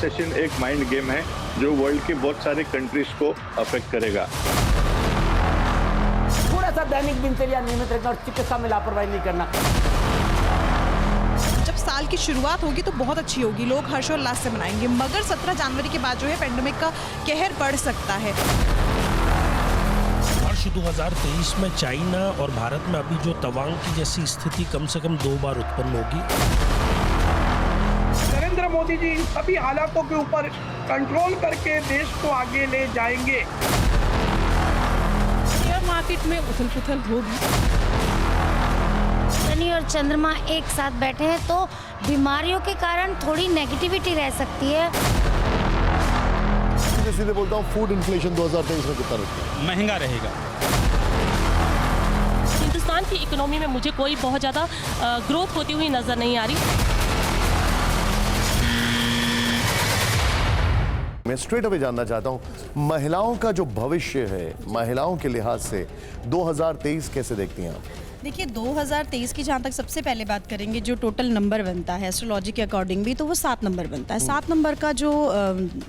Recession एक mind game है जो वर्ल्ड के बहुत सारे कंट्रीज को अफेक्ट करेगा। थोड़ा सा दैनिक दिनचर्या नियमित रखना और चिकित्सा में लापरवाही नहीं करना। जब साल की शुरुआत होगी तो बहुत अच्छी होगी, लोग हर्षोल्लास से मनाएंगे, मगर 17 जनवरी के बाद जो है पेंडेमिक का कहर बढ़ सकता है। वर्ष 2023 में चाइना और भारत में अभी जो तवांग की जैसी स्थिति कम से कम 2 बार उत्पन्न होगी। नरेंद्र मोदी जी सभी हालातों के ऊपर कंट्रोल करके देश को आगे ले जाएंगे। शेयर मार्केट में उथल पुथल होगी। शनि और चंद्रमा एक साथ बैठे हैं तो बीमारियों के कारण थोड़ी नेगेटिविटी रह सकती है। सीधे बोलता हूँ, फूड इन्फ्लेशन 2023 में कितना रहेगा? महंगा रहेगा। हिंदुस्तान की इकोनॉमी में मुझे कोई बहुत ज़्यादा ग्रोथ होती हुई नजर नहीं आ रही। मैं स्ट्रेट अवे जानना चाहता हूँ, महिलाओं का जो भविष्य है, महिलाओं के लिहाज से 2023 कैसे देखती हैं आप? देखिए 2023 की जहाँ तक सबसे पहले बात करेंगे, जो टोटल नंबर बनता है एस्ट्रोलॉजी के अकॉर्डिंग भी, तो वो 7 नंबर बनता है। 7 नंबर का जो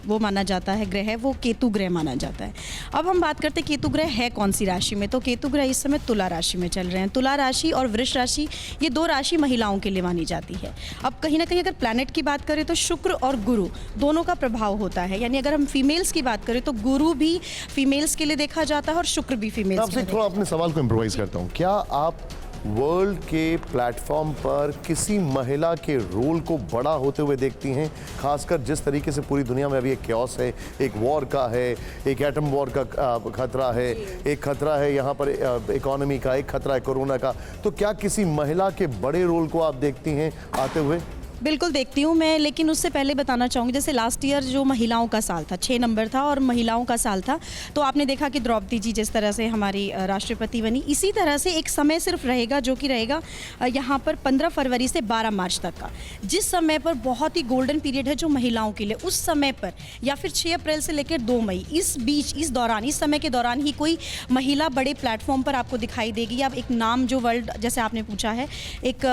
वो माना जाता है ग्रह है, वो केतु ग्रह माना जाता है। अब हम बात करते हैं केतु ग्रह है कौन सी राशि में, तो केतु ग्रह इस समय तुला राशि में चल रहे हैं। तुला राशि और वृष राशि, ये 2 राशि महिलाओं के लिए मानी जाती है। अब कहीं ना कहीं अगर प्लैनेट की बात करें तो शुक्र और गुरु दोनों का प्रभाव होता है, यानी अगर हम फीमेल्स की बात करें तो गुरु भी फीमेल्स के लिए देखा जाता है और शुक्र भी फीमेल्स के लिए। थोड़ा अपने सवाल को इम्प्रोवाइज करता हूँ, क्या आप वर्ल्ड के प्लेटफॉर्म पर किसी महिला के रोल को बड़ा होते हुए देखती हैं, खासकर जिस तरीके से पूरी दुनिया में अभी एक क्योस है, एक वॉर का है, एक एटम वॉर का खतरा है, एक खतरा है यहाँ पर इकोनॉमी का, एक खतरा है कोरोना का, तो क्या किसी महिला के बड़े रोल को आप देखती हैं आते हुए? बिल्कुल देखती हूँ मैं, लेकिन उससे पहले बताना चाहूँगी, जैसे लास्ट ईयर जो महिलाओं का साल था, 6 नंबर था और महिलाओं का साल था, तो आपने देखा कि द्रौपदी जी जिस तरह से हमारी राष्ट्रपति बनी, इसी तरह से एक समय सिर्फ रहेगा जो कि रहेगा यहाँ पर 15 फरवरी से 12 मार्च तक का, जिस समय पर बहुत ही गोल्डन पीरियड है जो महिलाओं के लिए, उस समय पर या फिर 6 अप्रैल से लेकर 2 मई, इस बीच, इस दौरान, इस समय के दौरान ही कोई महिला बड़े प्लेटफॉर्म पर आपको दिखाई देगी, या एक नाम जो वर्ल्ड, जैसे आपने पूछा है, एक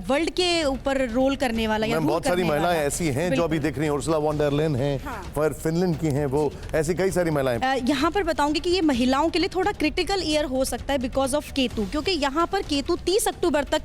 वर्ल्ड के ऊपर रोल करने वाला या बहुत सारी महिलाएं ऐसी हैं जो अभी दिख रही हैं, उर्सुला वॉन डर लेन हैं, पर फिनलैंड की हैं, वो ऐसी कई सारी महिलाएं। यहाँ पर बताऊंगी कि ये महिलाओं के लिए थोड़ा क्रिटिकल ईयर हो सकता है बिकॉज ऑफ केतु, क्योंकि यहाँ पर केतु 30 अक्टूबर तक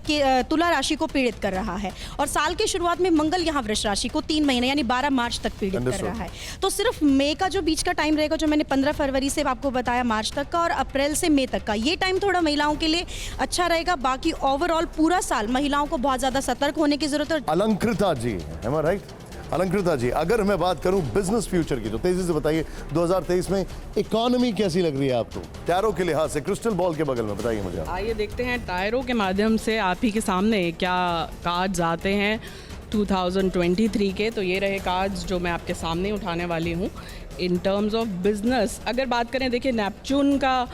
तुला राशि को पीड़ित कर रहा है और साल के शुरुआत में मंगल यहाँ वृष राशि को 3 महीने यानी 12 मार्च तक पीड़ित कर रहा है। तो सिर्फ मई का जो बीच का टाइम रहेगा, जो मैंने 15 फरवरी से आपको बताया मार्च तक का, और अप्रैल से मई तक का, ये टाइम थोड़ा महिलाओं के लिए अच्छा रहेगा। बाकी ओवरऑल पूरा साल महिलाओं को बहुत ज्यादा सतर्क होने की जरूरत है। अलंकृता जी, am I right? अलंकृता जी, अगर मैं बात करूं बिजनेस फ्यूचर की, तो तेजी से बताइए 2023 में इकोनॉमी कैसी लग रही है आपको, टैरो के लिहाज से, क्रिस्टल बॉल के बगल में बताइए मुझे। आइए देखते हैं टैरो के माध्यम से आप ही के सामने क्या कार्ड्स आते हैं 2023 के। तो ये रहे कार्ड्स जो मैं आपके सामने उठाने वाली हूँ। इन टर्म्स ऑफ बिजनेस अगर बात करें, देखिए नेपच्यून का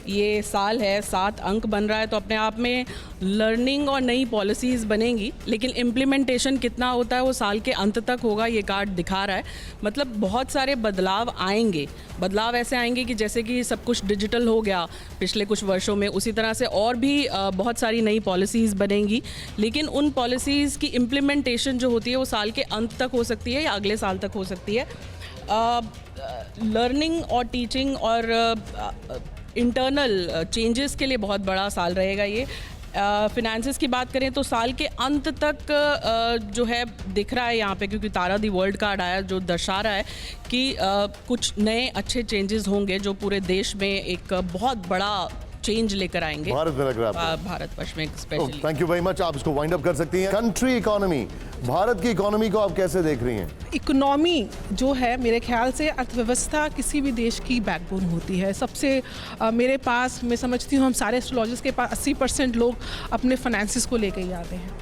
ये साल है, 7 अंक बन रहा है, तो अपने आप में लर्निंग और नई पॉलिसीज़ बनेंगी, लेकिन इम्प्लीमेंटेशन कितना होता है वो साल के अंत तक होगा, ये कार्ड दिखा रहा है। मतलब बहुत सारे बदलाव आएंगे। बदलाव ऐसे आएंगे कि जैसे कि सब कुछ डिजिटल हो गया पिछले कुछ वर्षों में, उसी तरह से और भी बहुत सारी नई पॉलिसीज़ बनेंगी, लेकिन उन पॉलिसीज़ की इम्प्लीमेंटेशन जो होती है वो साल के अंत तक हो सकती है या अगले साल तक हो सकती है। लर्निंग और टीचिंग और इंटरनल चेंजेस के लिए बहुत बड़ा साल रहेगा ये। फिनेंसेस की बात करें तो साल के अंत तक जो है दिख रहा है यहाँ पे, क्योंकि तारा दी वर्ल्ड कार्ड आया जो दर्शा रहा है कि कुछ नए अच्छे चेंजेस होंगे जो पूरे देश में एक बहुत बड़ा चेंज लेकर आएंगे। भारत में लग रहा है, भारतवर्ष में specially. Thank you very much, आप इसको वाइंड अप कर सकती हैं। कंट्री इकोनॉमी, भारत की इकोनॉमी को आप कैसे देख रही हैं? इकोनॉमी जो है मेरे ख्याल से अर्थव्यवस्था किसी भी देश की बैकबोन होती है। सबसे मेरे पास, मैं समझती हूँ हम सारे एस्ट्रोलॉजर्स के पास 80% लोग अपने फाइनेंसिस को लेकर ही आते हैं।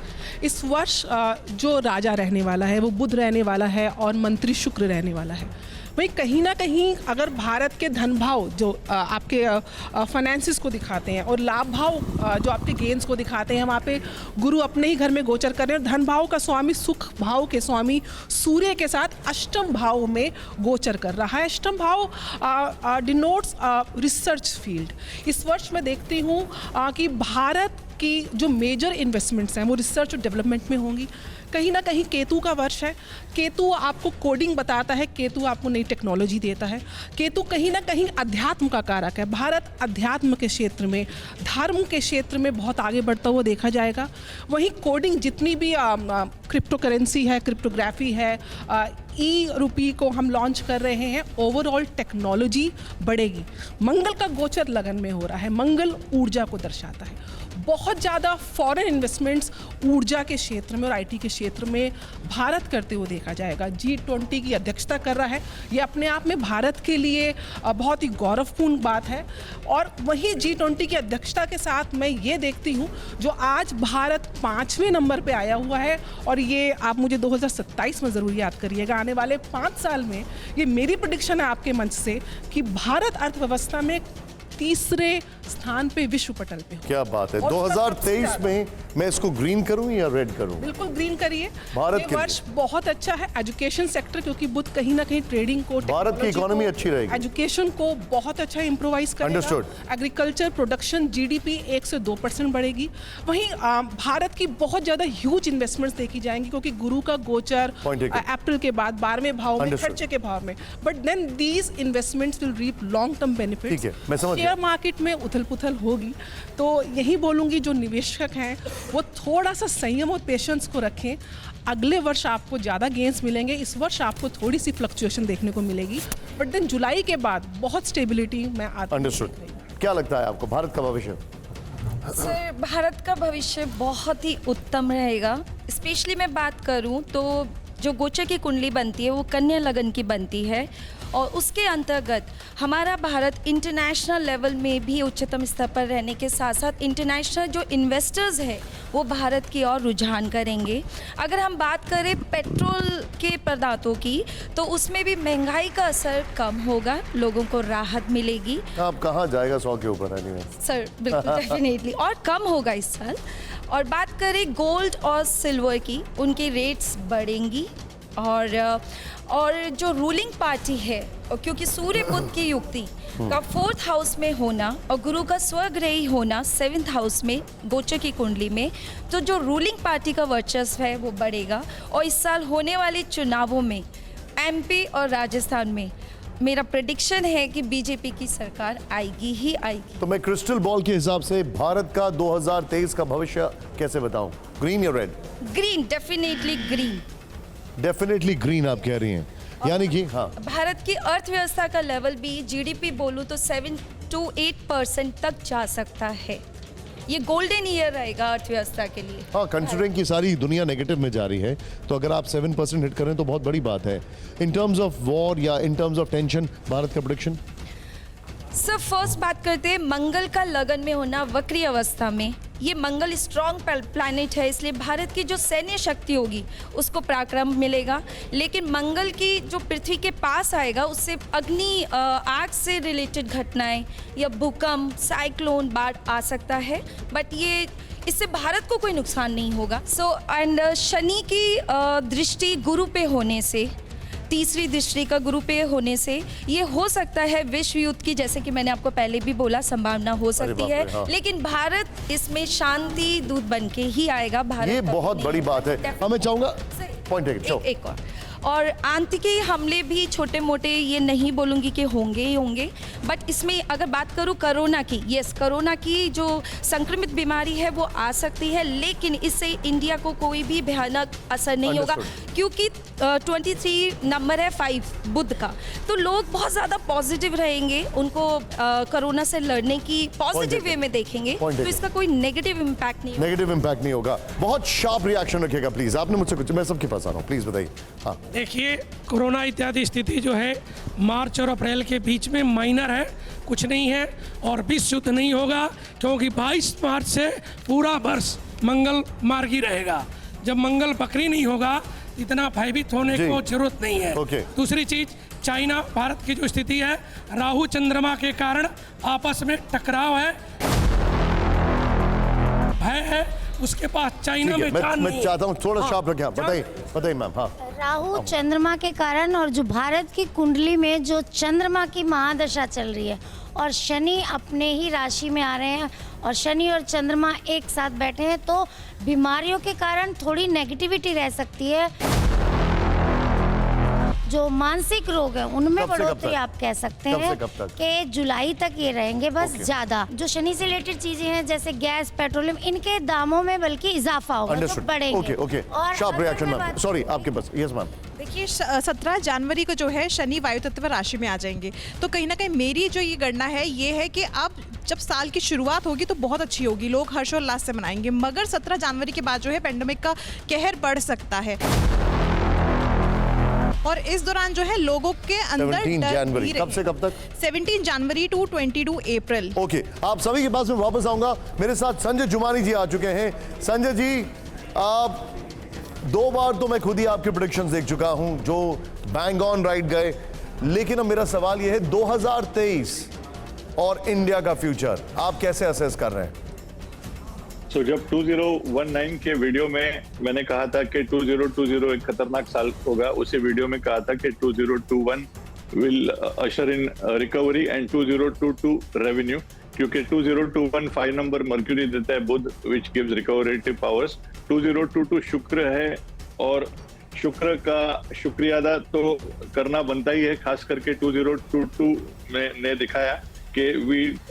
इस वर्ष जो राजा रहने वाला है वो बुध रहने वाला है और मंत्री शुक्र रहने वाला है। वहीं कहीं ना कहीं अगर भारत के धन भाव जो आपके फाइनेंसिस को दिखाते हैं और लाभ भाव जो आपके गेन्स को दिखाते हैं, वहाँ पे गुरु अपने ही घर में गोचर कर रहे हैं। धन भाव का स्वामी, सुख भाव के स्वामी सूर्य के साथ अष्टम भाव में गोचर कर रहा है। अष्टम भाव डिनोट्स रिसर्च फील्ड। इस वर्ष मैं देखती हूँ कि भारत कि जो मेजर इन्वेस्टमेंट्स हैं वो रिसर्च और डेवलपमेंट में होंगी। कहीं ना कहीं केतु का वर्ष है, केतु आपको कोडिंग बताता है, केतु आपको नई टेक्नोलॉजी देता है, केतु कहीं ना कहीं अध्यात्म का कारक है। भारत अध्यात्म के क्षेत्र में, धर्म के क्षेत्र में बहुत आगे बढ़ता हुआ देखा जाएगा। वहीं कोडिंग जितनी भी क्रिप्टो करेंसी है, क्रिप्टोग्राफी है, ई रूपी को हम लॉन्च कर रहे हैं, ओवरऑल टेक्नोलॉजी बढ़ेगी। मंगल का गोचर लगन में हो रहा है, मंगल ऊर्जा को दर्शाता है। बहुत ज़्यादा फॉरेन इन्वेस्टमेंट्स ऊर्जा के क्षेत्र में और आईटी के क्षेत्र में भारत करते हुए देखा जाएगा। G20 की अध्यक्षता कर रहा है, ये अपने आप में भारत के लिए बहुत ही गौरवपूर्ण बात है। और वहीं G20 की अध्यक्षता के साथ मैं ये देखती हूँ जो आज भारत 5वें नंबर पे आया हुआ है, और ये आप मुझे 2027 में ज़रूर याद करिएगा, आने वाले 5 साल में ये मेरी प्रेडिक्शन है आपके मंच से कि भारत अर्थव्यवस्था में तीसरे स्थान पे विश्व पटल पे हो। क्या बात है। 2023 में मैं इसको ग्रीन करूं या रेड करूं? बिल्कुल ग्रीन करिए। भारत ये के वर्ष बहुत अच्छा है एजुकेशन सेक्टर, क्योंकि बुध कहीं ना कहीं ट्रेडिंग को, भारत की इकोनॉमी अच्छी रहेगी, एजुकेशन को बहुत अच्छा इम्प्रोवाइज करेगा। Understood। एग्रीकल्चर प्रोडक्शन जीडीपी 1 से 2% बढ़ेगी। वहीं भारत की बहुत ज्यादा ह्यूज इन्वेस्टमेंट्स देखी जाएंगी, क्योंकि गुरु का गोचर अप्रैल के बाद 12वें भाव में, खर्चे के भाव में, but then these investments will reap long term benefits. Share market में उथल पुथल होगी, तो यही बोलूंगी जो निवेशक हैं वो थोड़ा सा संयम और पेशेंस को रखें। अगले वर्ष आपको ज़्यादा गेंस मिलेंगे, इस वर्ष आपको थोड़ी सी फ्लक्चुएशन देखने को मिलेगी, बट देन जुलाई के बाद बहुत स्टेबिलिटी में आती है। अंडरस्टूड। क्या लगता है आपको भारत का भविष्य? सर, भारत का भविष्य बहुत ही उत्तम रहेगा। स्पेशली मैं बात करूं तो जो गोचर की कुंडली बनती है वो कन्या लगन की बनती है, और उसके अंतर्गत हमारा भारत इंटरनेशनल लेवल में भी उच्चतम स्तर पर रहने के साथ साथ इंटरनेशनल जो इन्वेस्टर्स हैं वो भारत की ओर रुझान करेंगे। अगर हम बात करें पेट्रोल के पदार्थों की, तो उसमें भी महंगाई का असर कम होगा, लोगों को राहत मिलेगी। आप कहाँ जाएगा 100 के ऊपर? सर बिल्कुल डेफिनेटली, और कम होगा इस साल। और बात करें गोल्ड और सिल्वर की, उनके रेट्स बढ़ेंगी। और जो रूलिंग पार्टी है, और क्योंकि सूर्य बुध की युक्ति का 4th हाउस में होना और गुरु का स्वग्रही होना 7th हाउस में गोचर की कुंडली में, तो जो रूलिंग पार्टी का वर्चस्व है वो बढ़ेगा। और इस साल होने वाले चुनावों में एमपी और राजस्थान में मेरा प्रेडिक्शन है कि बीजेपी की सरकार आएगी ही आएगी। तो मैं क्रिस्टल बॉल के हिसाब से भारत का 2023 का भविष्य कैसे बताऊं? ग्रीन या red? Green, definitely green. Definitely green आप कह रही हैं, यानी कि हाँ, भारत की अर्थव्यवस्था का लेवल भी जीडीपी बोलूं तो 7 to 8% तक जा सकता है। ये गोल्डन ईयर रहेगा अर्थव्यवस्था के लिए। हाँ, कंसिडरिंग की सारी दुनिया नेगेटिव में जा रही है, तो अगर आप 7% हिट करें तो बहुत बड़ी बात है। इन टर्म्स ऑफ वॉर या in terms of tension, Bharat का प्रेडिक्शन? सर, फर्स्ट बात करते हैं मंगल का लगन में होना वक्री अवस्था में। ये मंगल स्ट्रॉन्ग प्लैनेट है, इसलिए भारत की जो सैन्य शक्ति होगी उसको पराक्रम मिलेगा। लेकिन मंगल की जो पृथ्वी के पास आएगा उससे अग्नि आग से रिलेटेड घटनाएं या भूकंप, साइक्लोन, बाढ़ आ सकता है, बट ये इससे भारत को कोई नुकसान नहीं होगा। एंड शनि की दृष्टि गुरु पे होने से, तीसरी दृष्टि का गुरु पे होने से ये हो सकता है विश्व युद्ध की, जैसे कि मैंने आपको पहले भी बोला, संभावना हो सकती है। हाँ। लेकिन भारत इसमें शांति दूत बन के ही आएगा। भारत ये बहुत बड़ी बात है। मैं चाहूंगा पॉइंट एक और आंतरिक हमले भी छोटे मोटे, ये नहीं बोलूँगी कि होंगे ही होंगे, बट इसमें अगर बात करूँ कोरोना की, यस, कोरोना की जो संक्रमित बीमारी है वो आ सकती है, लेकिन इससे इंडिया को कोई भी भयानक असर नहीं होगा, क्योंकि 23 नंबर है 5 बुध का, तो लोग बहुत ज़्यादा पॉजिटिव रहेंगे, उनको कोरोना से लड़ने की पॉजिटिव वे में देखेंगे, तो इसका कोई नेगेटिव इम्पैक्ट नहीं होगा। बहुत शार्प रिएक्शन रखिएगा प्लीज। आपने मुझसे कुछ, मैं सबके पास आ रहा हूँ, प्लीज बताइए। हाँ, देखिए, कोरोना इत्यादि स्थिति जो है मार्च और अप्रैल के बीच में माइनर है, कुछ नहीं है, और विश्व युद्ध नहीं होगा, क्योंकि 22 मार्च से पूरा वर्ष मंगल मार्गी रहेगा। जब मंगल बकरी नहीं होगा, इतना भयभीत होने को जरूरत नहीं है। दूसरी चीज, चाइना भारत की जो स्थिति है, राहु चंद्रमा के कारण आपस में टकराव है, भय है, उसके पास चाइना में जान नहीं। मैं चाहता हूँ थोड़ा शार्प रखें। बताइए मैम। हाँ, राहु चंद्रमा के कारण और जो भारत की कुंडली में जो चंद्रमा की महादशा चल रही है और शनि अपने ही राशि में आ रहे हैं और शनि और चंद्रमा एक साथ बैठे हैं, तो बीमारियों के कारण थोड़ी नेगेटिविटी रह सकती है। जो मानसिक रोग है उनमें बढ़ोतरी आप कह सकते हैं कि जुलाई तक ये रहेंगे बस ज्यादा। जो शनि से रिलेटेड चीजें हैं जैसे गैस, पेट्रोलियम, इनके दामों में बल्कि इजाफा होगा, तो बढ़ेंगे। Okay sharp reaction ma'am, sorry आपके पास। Yes ma'am. देखिए 17 जनवरी को जो है शनि वायु तत्व राशि में आ जाएंगे, तो कहीं ना कहीं मेरी जो ये गणना है ये है कि अब जब साल की शुरुआत होगी तो बहुत अच्छी होगी, लोग हर्षोल्लास से मनाएंगे, मगर 17 जनवरी के बाद जो है पेंडेमिक का कहर बढ़ सकता है और इस दौरान जो है लोगों के अंदर 17 जनवरी कब से कब तक? 17 जनवरी टू 22 अप्रैल। ओके, आप सभी के पास में वापस आऊंगा। मेरे साथ संजय जुमानी जी आ चुके हैं। संजय जी, आप 2 बार तो मैं खुद ही आपके प्रेडिक्शंस देख चुका हूं जो बैंग ऑन राइट गए, लेकिन अब मेरा सवाल यह है 2023 और इंडिया का फ्यूचर आप कैसे असेस कर रहे हैं? तो जब 2019 के वीडियो में मैंने कहा था कि 2020 एक खतरनाक साल होगा, उसी वीडियो में कहा था कि 2021 will usher in recovery and 2022 revenue, क्योंकि 2021 5 नंबर मर्क्यूरी देता है बुध, विच गिव्स रिकवरेटिव पावर्स। 2022 शुक्र है और शुक्र का शुक्रिया अदा तो करना बनता ही है, खास करके 2022 में ने दिखाया कि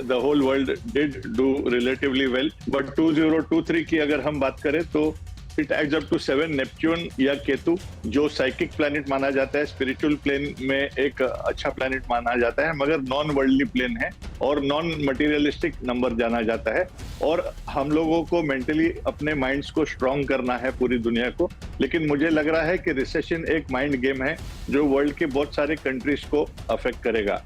the whole world did do relatively well, but 2023 की अगर हम बात करें तो it adds up to 7 Neptune या केतु, जो साइकिक प्लैनेट माना जाता है, स्पिरिचुअल प्लेन में एक अच्छा प्लैनेट माना जाता है, मगर नॉन वर्ल्डली प्लेन है और नॉन मटीरियलिस्टिक नंबर जाना जाता है। और हम लोगों को मेंटली अपने माइंड्स को स्ट्रांग करना है पूरी दुनिया को, लेकिन मुझे लग रहा है कि रिसेशन एक माइंड गेम है जो वर्ल्ड के बहुत सारे कंट्रीज को अफेक्ट करेगा।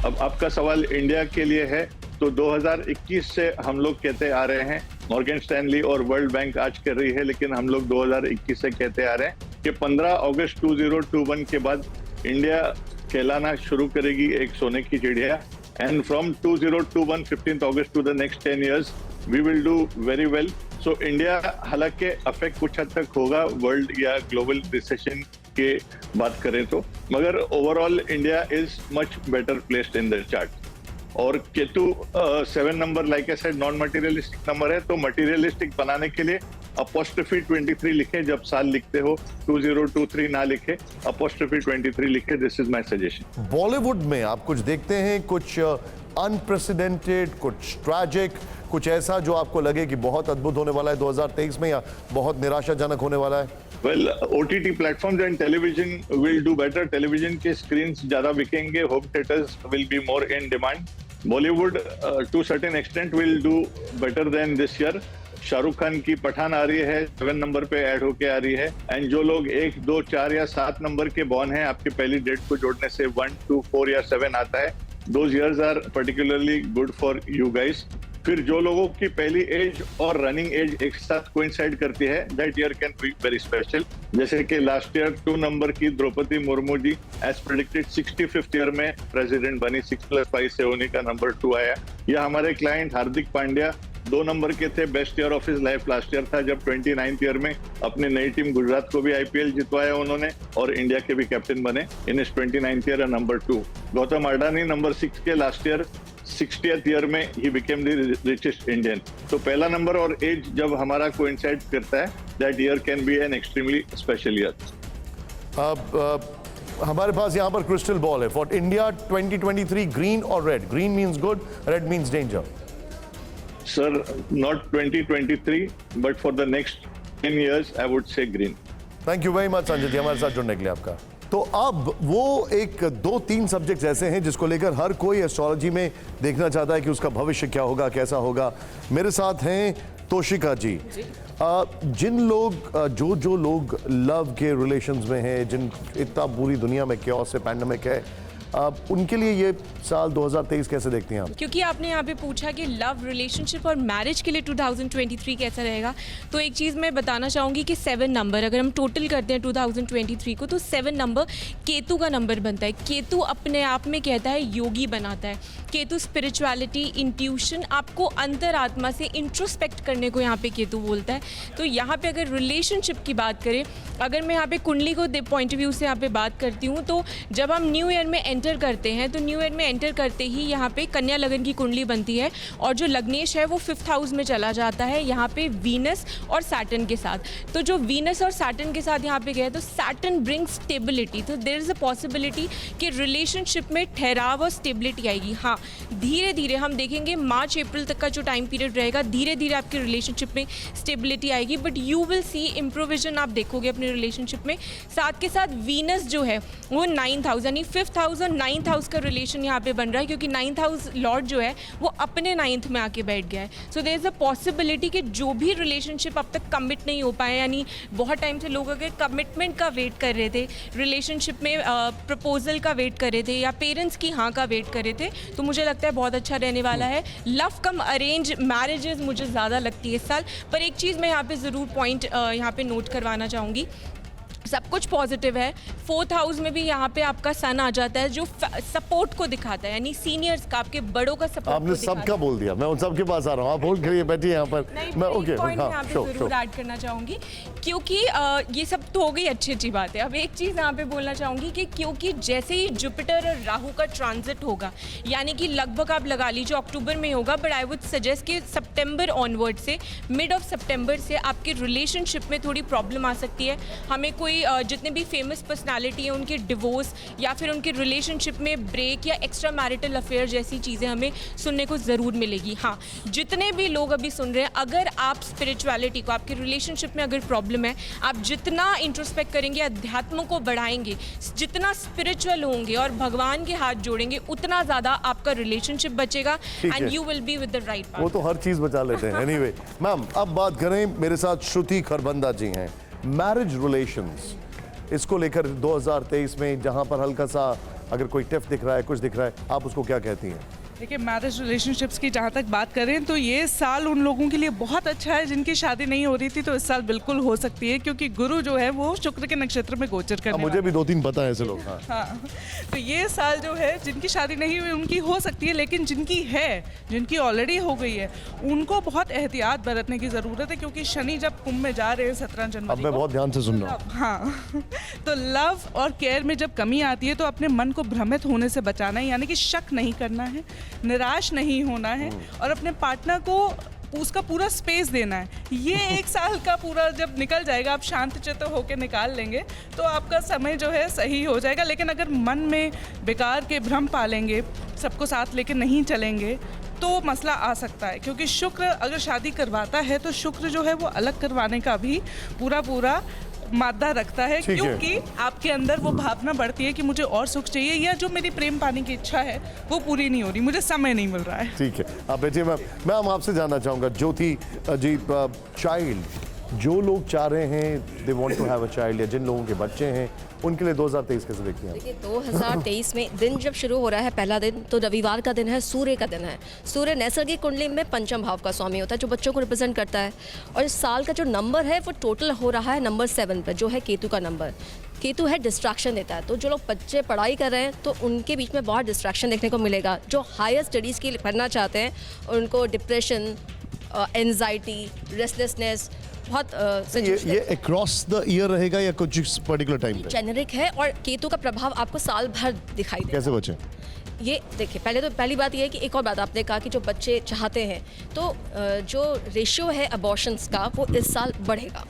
अब आपका सवाल इंडिया के लिए है, तो 2021 से हम लोग कहते आ रहे हैं, मॉर्गन स्टैनली और वर्ल्ड बैंक आज कर रही है, लेकिन हम लोग 2021 से कहते आ रहे हैं कि 15 अगस्त 2021 के बाद इंडिया कहलाना शुरू करेगी एक सोने की चिड़िया, and from 2021 15 August to the next 10 years we will do very well. So India हालांकि अफेक्ट कुछ हद तक होगा वर्ल्ड या ग्लोबल रिसेशन के बात करें तो, मगर overall India is much better placed in the chart. और Ketu 7 number like I said non materialistic number है, तो मटेरियलिस्टिक बनाने के लिए अपोस्ट्रोफी 23 लिखे, जब साल लिखते हो 2023 ना लिखे, अपोस्ट्रोफी 23 लिखे। This is my suggestion. Bollywood में आप कुछ देखते हैं, कुछ अनप्रेसिडेंटेड, कुछ ट्रैजिक, कुछ ऐसा जो आपको लगे कि बहुत अद्भुत होने वाला है 2023 में, या बहुत निराशाजनक होने वाला है? Well, OTT platforms and television will do better. Television के स्क्रीन्स ज्यादा बिकेंगे, home theatres will be more in demand. Bollywood to certain extent will do better than this year. Shahrukh Khan की पठान आ रही है, 7 नंबर पे ऐड होके आ रही है, एंड जो लोग 1, 2, 4 या 7 नंबर के बॉर्न हैं, आपकी पहली डेट को जोड़ने से 1, 2, 4 या 7 आता है। Those years are particularly good for you guys. फिर जो लोगों की पहली एज और रनिंग एज एक साथ कोइंसाइड करती है, that year can be very special. जैसे कि लास्ट ईयर 2 नंबर की Draupadi Murmu ji as predicted 65th year में प्रेसिडेंट बनी, 6+5 से उन्हीं का नंबर 2 आया। या हमारे क्लाइंट हार्दिक पांड्या 2 नंबर के थे, best year of his life last year था, जब 29th ईयर में अपनी नई टीम गुजरात को भी IPL जितवाया उन्होंने और इंडिया के भी कैप्टन बने इन इस 29th year number 2। Gautam Adani number 6 के लास्ट ईयर 60th ईयर में he became the richest Indian. तो पहला नंबर और एज जब हमारा कोइंसाइड करता है, that year can be an extremely special year. अब हमारे पास यहाँ पर क्रिस्टल बॉल है फॉर इंडिया 2023, ग्रीन और red. Green means good, red means danger. Sir, not 2023, but for the next 10 years, I would say green. Thank you very much, Sanjay ji, हमारे साथ जुड़ने के लिए आपका। तो अब वो एक 2-3 सब्जेक्ट्स ऐसे हैं जिसको लेकर हर कोई एस्ट्रोलॉजी में देखना चाहता है कि उसका भविष्य क्या होगा, कैसा होगा। मेरे साथ हैं तोशिका जी। जिन लोग जो लोग लव के रिलेशंस में हैं, जिन इतना पूरी दुनिया में क्योस है, पैंडेमिक है, उनके लिए ये साल 2023 कैसे देखती हैं आप? क्योंकि आपने यहाँ पे पूछा कि लव, रिलेशनशिप और मैरिज के लिए 2023 कैसा रहेगा, तो एक चीज़ मैं बताना चाहूँगी कि 7 नंबर, अगर हम टोटल करते हैं 2023 को, तो 7 नंबर केतु का नंबर बनता है। केतु अपने आप में कहता है योगी बनाता है। केतु स्पिरिचुअलिटी, इंट्यूशन, आपको अंतरात्मा से इंट्रोस्पेक्ट करने को यहाँ पे केतु बोलता है। तो यहाँ पे अगर रिलेशनशिप की बात करें, अगर मैं यहाँ पे कुंडली को पॉइंट ऑफ व्यू से यहाँ पे बात करती हूँ, तो जब हम न्यू ईयर में एंटर करते हैं तो न्यू ईयर में एंटर करते ही यहाँ पे कन्या लगन की कुंडली बनती है और जो लग्नेश है वो 5th हाउस में चला जाता है यहाँ पे वीनस और सैटर्न के साथ। तो जो वीनस और सैटर्न के साथ यहाँ पे गए तो सैटर्न ब्रिंग्स स्टेबिलिटी, तो देयर इज़ अ पॉसिबिलिटी कि रिलेशनशिप में ठहराव और स्टेबिलिटी आएगी। हाँ, धीरे धीरे हम देखेंगे मार्च अप्रैल तक का जो टाइम पीरियड रहेगा, धीरे धीरे आपके रिलेशनशिप में स्टेबिलिटी आएगी, बट यू विल सी इम्प्रोविजन आप देखोगे अपने रिलेशनशिप में। साथ के साथ वीनस जो है वो 9th हाउस यानी 5th हाउस और 9th हाउस का रिलेशन यहाँ पे बन रहा है, क्योंकि 9th हाउस लॉर्ड जो है वो अपने 9th में आके बैठ गया है। So there is a possibility कि जो भी रिलेशनशिप अब तक कमिट नहीं हो पाए, यानी बहुत टाइम से लोग अगर कमिटमेंट का वेट कर रहे थे, रिलेशनशिप में प्रपोजल का वेट कर रहे थे या पेरेंट्स की हाँ का वेट कर रहे थे, तो मुझे लगता है बहुत अच्छा रहने वाला है। लव कम अरेंज मैरिजेस मुझे ज़्यादा लगती है इस साल। पर एक चीज़ मैं यहाँ पे ज़रूर पॉइंट यहाँ पे नोट करवाना चाहूँगी, सब कुछ पॉजिटिव है। 4th हाउस में भी यहाँ पे आपका सन आ जाता है जो सपोर्ट को दिखाता है, यानी सीनियर्स का, आपके बड़ों का सपोर्ट। आपने सबका बोल दिया, मैं उन सबके पास आ रहा हूँ, आप होल्ड करिए, बैठिए यहाँ पर। मैं ओके, पॉइंट यहाँ पे जरूर ऐड करना चाहूँगी, क्योंकि ये सब तो हो गई अच्छी अच्छी बात है। अब एक चीज़ यहाँ पे बोलना चाहूँगी कि क्योंकि जैसे ही जुपिटर और राहु का ट्रांजिट होगा, यानी कि लगभग आप लगा लीजिए अक्टूबर में होगा, बट आई वुड सजेस्ट कि सितंबर ऑनवर्ड से, मिड ऑफ सितंबर से आपके रिलेशनशिप में थोड़ी प्रॉब्लम आ सकती है। हमें कोई जितने भी फेमस पर्सनालिटी हैं उनके डिवोर्स या फिर उनके रिलेशनशिप में ब्रेक या एक्स्ट्रा मैरिटल अफेयर जैसी चीज़ें हमें सुनने को ज़रूर मिलेगी। हाँ, जितने भी लोग अभी सुन रहे हैं, अगर आप स्पिरिचुअलिटी को, आपके रिलेशनशिप में अगर प्रॉब्लम है, आप जितना इंट्रोस्पेक्ट करेंगे, अध्यात्म को बढ़ाएंगे, जितना स्पिरिचुअल होंगे और भगवान के हाथ जोड़ेंगे, उतना ज़्यादा आपका रिलेशनशिप बचेगा and you will be with the right partner. वो तो हर चीज़ बचा लेते हैं। एनीवे मैम, अब बात करें, मेरे साथ श्रुति खरबंदा जी हैं, मैरिज रिलेशंस, इसको लेकर 2023 में जहां पर हल्का सा अगर कोई टिफ दिख रहा है, कुछ दिख रहा है, आप उसको क्या कहती हैं? देखिए, मैरिज रिलेशनशिप्स की जहाँ तक बात करें तो ये साल उन लोगों के लिए बहुत अच्छा है जिनकी शादी नहीं हो रही थी, तो इस साल बिल्कुल हो सकती है, क्योंकि गुरु जो है वो शुक्र के नक्षत्र में गोचर करने मुझे भी 2-3 पता है ऐसे लोग। हाँ, तो ये साल जो है जिनकी शादी नहीं हुई उनकी हो सकती है, लेकिन जिनकी है, जिनकी ऑलरेडी हो गई है, उनको बहुत एहतियात बरतने की ज़रूरत है, क्योंकि शनि जब कुंभ में जा रहे हैं 17 जनवरी अब मैं बहुत ध्यान से सुन रहा हूँ। हाँ, तो लव और केयर में जब कमी आती है तो अपने मन को भ्रमित होने से बचाना है, यानी कि शक नहीं करना है, निराश नहीं होना है और अपने पार्टनर को उसका पूरा स्पेस देना है। ये एक साल का पूरा जब निकल जाएगा, आप शांत चित्त होकर निकाल लेंगे तो आपका समय जो है सही हो जाएगा। लेकिन अगर मन में बेकार के भ्रम पालेंगे, सबको साथ लेके नहीं चलेंगे, तो मसला आ सकता है, क्योंकि शुक्र अगर शादी करवाता है तो शुक्र जो है वो अलग करवाने का भी पूरा मादा रखता है, क्योंकि आपके अंदर वो भावना बढ़ती है कि मुझे और सुख चाहिए, या जो मेरी प्रेम पाने की इच्छा है वो पूरी नहीं हो रही, मुझे समय नहीं मिल रहा है। ठीक है, आप बैठिए। मैम आपसे जानना चाहूँगा, ज्योति जी, चाइल्ड, जो लोग चाह रहे हैं they want to have a child, या जिन लोगों के बच्चे हैं, उनके लिए 2023 कैसे देखते हैं? देखिए, 2023 में दिन जब शुरू हो रहा है, पहला दिन तो रविवार का दिन है, सूर्य का दिन है। सूर्य नैसर्गिक कुंडली में पंचम भाव का स्वामी होता है, जो बच्चों को रिप्रेजेंट करता है, और इस साल का जो नंबर है वो टोटल हो रहा है नंबर 7 पर, जो है केतु का नंबर। केतु है डिस्ट्रैक्शन देता है, तो जो लोग बच्चे पढ़ाई कर रहे हैं तो उनके बीच में बहुत डिस्ट्रैक्शन देखने को मिलेगा। जो हायर स्टडीज़ के लिए पढ़ना चाहते हैं उनको डिप्रेशन, एंजाइटी, रेस्टलेसनेस बहुत ये अक्रॉस द ईयर रहेगा या कुछ पर्टिकुलर टाइम पे? जेनरिक है, और केतु का प्रभाव आपको साल भर दिखाई देगा। कैसे बचे? ये देखिए, पहली बात ये है कि एक और बात आपने कहा कि जो बच्चे चाहते हैं, तो जो रेशियो है अबॉर्शंस का वो इस साल बढ़ेगा,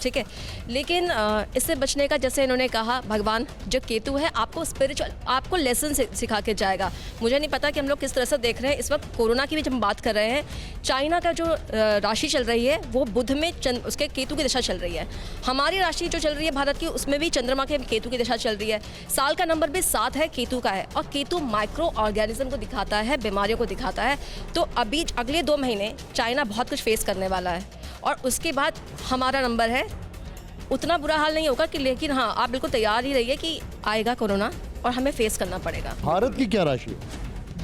ठीक है। लेकिन इससे बचने का, जैसे इन्होंने कहा, भगवान जो केतु है आपको स्पिरिचुअल, आपको लेसन सिखा के जाएगा। मुझे नहीं पता कि हम लोग किस तरह से देख रहे हैं इस वक्त, कोरोना की भी जब हम बात कर रहे हैं, चाइना का जो राशि चल रही है वो बुध में उसके केतु की दिशा चल रही है। हमारी राशि जो चल रही है भारत की, उसमें भी चंद्रमा के केतु की दिशा चल रही है। साल का नंबर भी 7 है, केतु का है, और केतु माइक्रो ऑर्गेनिज्म को दिखाता है, बीमारियों को दिखाता है। तो अभी अगले 2 महीने चाइना बहुत कुछ फेस करने वाला है, और उसके बाद हमारा नंबर है। उतना बुरा हाल नहीं होगा कि, लेकिन हाँ, आप बिल्कुल तैयार ही रहिए कि आएगा कोरोना, और हमें फेस करना पड़ेगा। भारत की क्या राशि?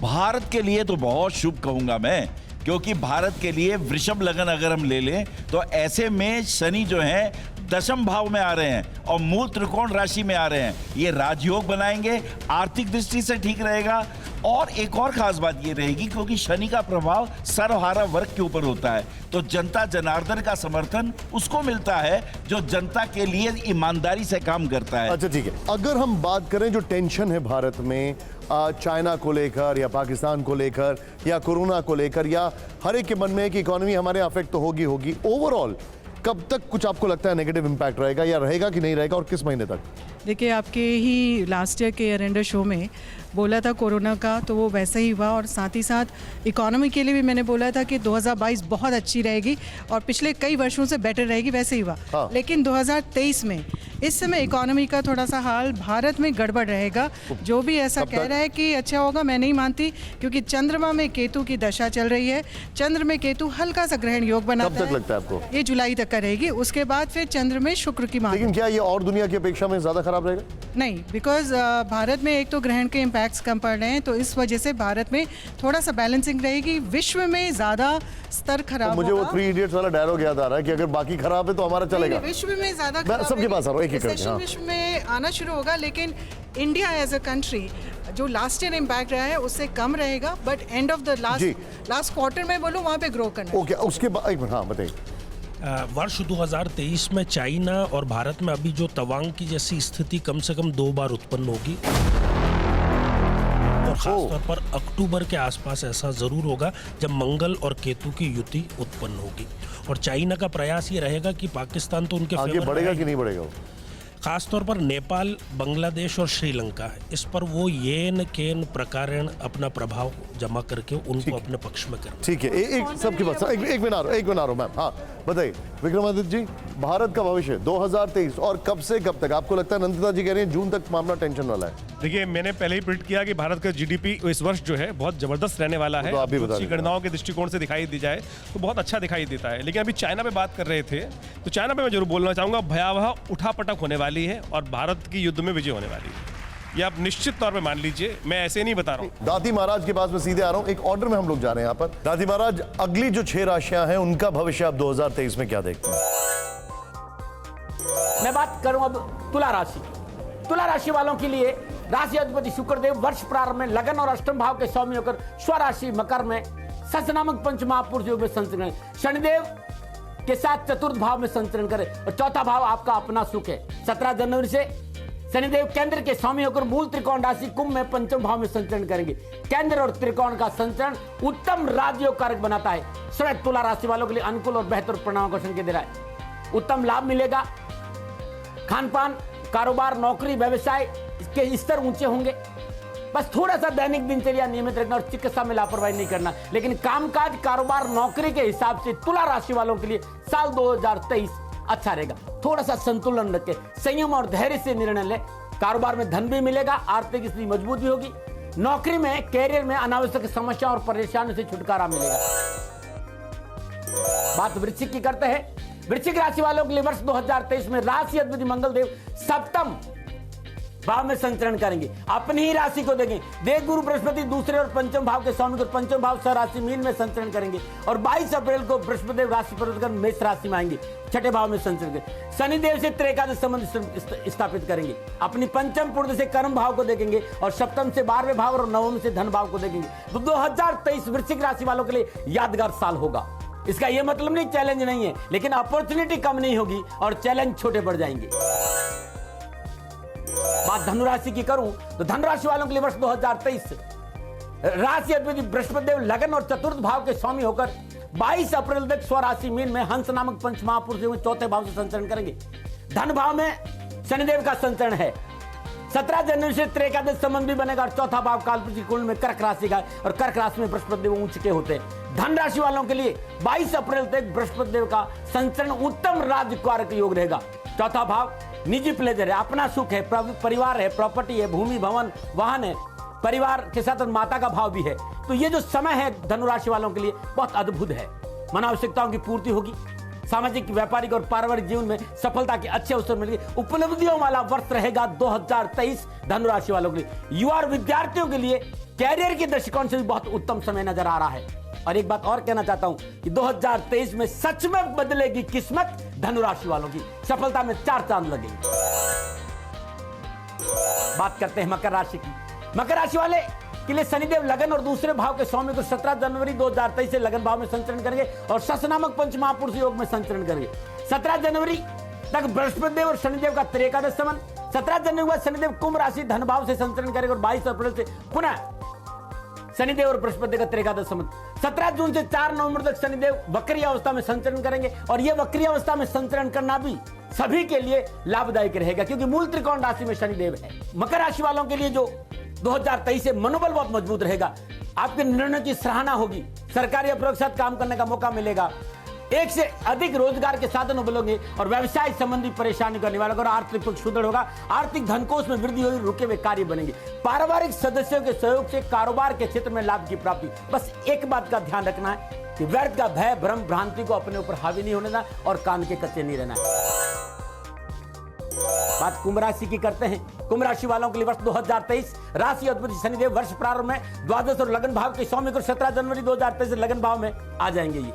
भारत के लिए तो बहुत शुभ कहूंगा मैं, क्योंकि भारत के लिए वृषभ लगन अगर हम ले लें तो ऐसे में शनि जो है दशम भाव में आ रहे हैं और मूल त्रिकोण राशि में आ रहे हैं। ये राजयोग बनाएंगे, आर्थिक दृष्टि से ठीक रहेगा। और एक और खास बात ये रहेगी, क्योंकि शनि का प्रभाव सर्वहारा वर्ग के ऊपर होता है, तो जनता जनार्दन का समर्थन उसको मिलता है जो जनता के लिए ईमानदारी से काम करता है। अच्छा ठीक है, अगर हम बात करें जो टेंशन है भारत में चाइना को लेकर या पाकिस्तान को लेकर या कोरोना को लेकर, या हर एक के मन में है कि इकोनॉमी हमारे अफेक्ट तो होगी, ओवरऑल कब तक कुछ आपको लगता है नेगेटिव इंपैक्ट रहेगा, या रहेगा कि नहीं रहेगा, और किस महीने तक? देखिए, आपके ही लास्ट ईयर के ईयर एंडर शो में बोला था कोरोना का, तो वो वैसे ही हुआ। और साथ ही साथ इकोनॉमी के लिए भी मैंने बोला था कि 2022 बहुत अच्छी रहेगी और पिछले कई वर्षों से बेटर रहेगी, वैसे ही हुआ। हाँ। लेकिन 2023 में इस समय इकोनॉमी का थोड़ा सा हाल भारत में गड़बड़ रहेगा। जो भी ऐसा कह रहा है कि अच्छा होगा, मैं नहीं मानती, क्योंकि चंद्रमा में केतु की दशा चल रही है। चंद्र में केतु हल्का सा ग्रहण योग बनाता है। कब तक लगता है आपको? ये जुलाई तक का रहेगी, उसके बाद फिर चंद्र में शुक्र की लेकिन क्या ये और दुनिया की अपेक्षा में ज्यादा खराब रहेगा? नहीं, बिकॉज भारत में एक तो ग्रहण के इम्पैक्ट्स कम पड़ रहे हैं, तो इस वजह से भारत में थोड़ा सा बैलेंसिंग रहेगी। विश्व में ज्यादा स्तर खराब तो मुझे वो 3 इडियट्स वाला डायलॉग याद आ रहा है कि अगर बाकी खराब है तो हमारा चलेगा। विश्व में ज्यादा सबके पास आ रहा हूं, एक-एक करके। हाँ। विश्व में आना शुरू होगा, लेकिन इंडिया एज अ कंट्री जो लास्ट ईयर इम्पैक्ट रहा है उससे कम रहेगा, but and of the last quarter में बोलूं वहां पे ग्रो करना। ओके, उसके बाद एक मिनट, हाँ बताइए। वर्ष 2023 में चाइना और भारत में अभी जो तवांग की जैसी स्थिति कम से कम 2 बार उत्पन्न होगी, और खासतौर पर अक्टूबर के आसपास ऐसा जरूर होगा जब मंगल और केतु की युति उत्पन्न होगी। और चाइना का प्रयास ये रहेगा कि पाकिस्तान तो उनके आगे बढ़ेगा कि नहीं बढ़ेगा, खासतौर पर नेपाल, बांग्लादेश और श्रीलंका है, इस पर वो येन केन प्रकारेण अपना प्रभाव जमा करके उनको अपने पक्ष में करें। ठीक है, एक सबके पास एक मिनट आ रहा हूं मैम। हाँ बताइए विक्रमादित्य जी, भारत का भविष्य 2023 और कब से कब तक आपको लगता है? नंदिता जी कह रहे हैं जून तक मामला टेंशन वाला है। देखिए, मैंने पहले ही प्रिडिक्ट किया कि भारत का जीडीपी इस वर्ष जो है बहुत जबरदस्त रहने वाला है। तो आप भी बता दीजिए। गणनाओं के दृष्टिकोण से दिखाई दी जाए तो बहुत अच्छा दिखाई देता है। लेकिन अभी चाइना पे बात कर रहे थे, तो चाइना पे मैं जरूर बोलना चाहूंगा, भयावह उठापटक होने वाली है और भारत की युद्ध में विजय होने वाली है। ये आप निश्चित तौर पे मान लीजिए, मैं ऐसे नहीं बता रहा हूँ। दादी महाराज के पास मैं सीधे आ रहा हूँ, एक ऑर्डर में हम लोग जा रहे हैं यहाँ पर। दादी महाराज, अगली जो 6 राशियां हैं उनका भविष्य आप 2023 में क्या देखते हैं? मैं बात करूं अब तुला राशि। तुला राशि वालों के लिए राशि अधिपति शुक्रदेव वर्ष प्रारंभ में लगन और अष्टम भाव के स्वामी होकर स्वराशि मकर में सस नामक पंच महापुरुष योग में संचरण, शनिदेव के साथ चतुर्थ भाव में संचरण करे और चौथा भाव आपका अपना सुख है। 17 जनवरी से शनिदेव केंद्र के स्वामी होकर मूल त्रिकोण राशि कुंभ में पंचम भाव में संचरण करेंगे। केंद्र और त्रिकोण का संचरण उत्तम राजयोग कारक बनाता है। स्वयं तुला राशि वालों के लिए अनुकूल और बेहतर परिणामों का संकेत दे रहा है। उत्तम लाभ मिलेगा, खान पान, कारोबार, नौकरी, व्यवसाय के स्तर ऊंचे होंगे। बस थोड़ा सा दैनिक दिनचर्या नियमित रखना और चिकित्सा में लापरवाही नहीं करना। लेकिन कामकाज, कारोबार, नौकरी के हिसाब से तुला राशि वालों के लिए साल 2023 अच्छा रहेगा। थोड़ा सा संतुलन रखें, संयम और धैर्य से निर्णय लें। कारोबार में धन भी मिलेगा, आर्थिक स्थिति मजबूत भी होगी। नौकरी में, कैरियर में अनावश्यक समस्या और परेशानियों से छुटकारा मिलेगा। बात वृश्चिक की करते हैं। वृश्चिक राशि वालों के लिए वर्ष 2023 में राशि अधिपति मंगल देव सप्तम भाव में संचरण करेंगे, अपनी ही राशि को देंगे। देव गुरु बृहस्पति दूसरे और पंचम भाव के स्वामी को पंचम भाव स्वराशि मीन में संचरण करेंगे और 22 अप्रैल को बृहस्पति राशि परिवर्तन कर मेष राशि में आएंगे, छठे भाव में संचरण करेंगे। शनिदेव से त्रेकादश संबंध स्थापित करेंगे, अपनी पंचम पूर्ण से कर्म भाव को देखेंगे और सप्तम से 12वें भाव और नवम से धन भाव को देखेंगे। तो 2023 वृश्चिक राशि वालों के लिए यादगार साल होगा। इसका यह मतलब नहीं चैलेंज नहीं है, लेकिन अपॉर्चुनिटी कम नहीं होगी और चैलेंज छोटे बढ़ जाएंगे। बात धनुराशि की करूं तो धनुराशि वालों के लिए वर्ष 2023 राशि अधिपति बृहस्पति देव लगन और चतुर्थ भाव के स्वामी होकर 22 अप्रैल तक स्वराशि मीन में हंस नामक पंच महापुरुष में चौथे भाव से संचरण करेंगे। धन भाव में शनिदेव का संचरण है। 17 जनवरी से त्रेकादश संबंध भी बनेगा और चौथा भाव कालपुरुष कुंड में कर्क राशि का और कर्क राशि में बृहस्पति देव उच्च के होते हैं। धन राशि वालों के लिए 22 अप्रैल तक बृहस्पति देव का संचरण उत्तम राजकारक योग रहेगा। चौथा भाव निजी प्लेजर है, अपना सुख है, परिवार है, प्रॉपर्टी है, भूमि, भवन, वाहन है, परिवार के साथ माता का भाव भी है। तो ये जो समय है धनुराशि वालों के लिए बहुत अद्भुत है। मन आवश्यकताओं की पूर्ति होगी, सामाजिक, व्यापारिक और पारिवारिक जीवन में सफलता के अच्छे अवसर मिलेंगे। उपलब्धियों वाला वर्ष रहेगा 2023 धनु राशि वालों के लिए। युवा और विद्यार्थियों के लिए कैरियर के दृष्टिकोण से भी बहुत उत्तम समय नजर आ रहा है। और एक बात और कहना चाहता हूं कि 2023 में सच में बदलेगी किस्मत धनु राशि वालों की। सफलता में 4 चांद लगेंगे। बात करते हैं मकर राशि की। मकर राशि वाले के लिए शनिदेव लगन और दूसरे भाव के स्वामी को 17 जनवरी 2023 से लगन भाव में संचरण करेंगे और शश नामक पंच महापुरुष योग में संचरण करेंगे। 17 जनवरी तक बृहस्पति देव और शनिदेव का त्रिएकादश संबंध। 17 जनवरी के बाद शनिदेव कुंभ राशि धन भाव से संचरण करेंगे और 22 अप्रैल से पुनः शनिदेव और बृहस्पति का त्रिएकादश संबंध। 17 जून से 4 नवंबर तक शनिदेव वक्री अवस्था में संचरण करेंगे और यह वक्री अवस्था में संचरण करना भी सभी के लिए लाभदायक रहेगा क्योंकि मूल त्रिकोण राशि में शनिदेव है। मकर राशि वालों के लिए जो 2023 से मनोबल बहुत मजबूत रहेगा। आपके निर्णय की सराहना होगी। सरकारी अफसर के साथ काम करने का मौका मिलेगा। एक से अधिक रोजगार के साधन उपलब्ध और व्यवसाय संबंधी परेशानी का निवारण और आर्थिक पक्ष सुदृढ़ होगा। आर्थिक धनकोष में वृद्धि होगी। रुके हुए कार्य बनेंगे। पारिवारिक सदस्यों के सहयोग से कारोबार के क्षेत्र में लाभ की प्राप्ति। बस एक बात का ध्यान रखना है कि व्यर्थ का भय, भ्रम, भ्रांति को अपने ऊपर हावी नहीं होने देना और कान के कच्चे नहीं रहना है। बात कुंभ राशि की करते हैं। कुंभ राशि वालों के लिए वर्ष 2023 राशि अधिपति शनिदेव वर्ष प्रारंभ में द्वादश और लगन भाव के स्वामी को 17 जनवरी 2023 से लगन भाव में आ जाएंगे। ये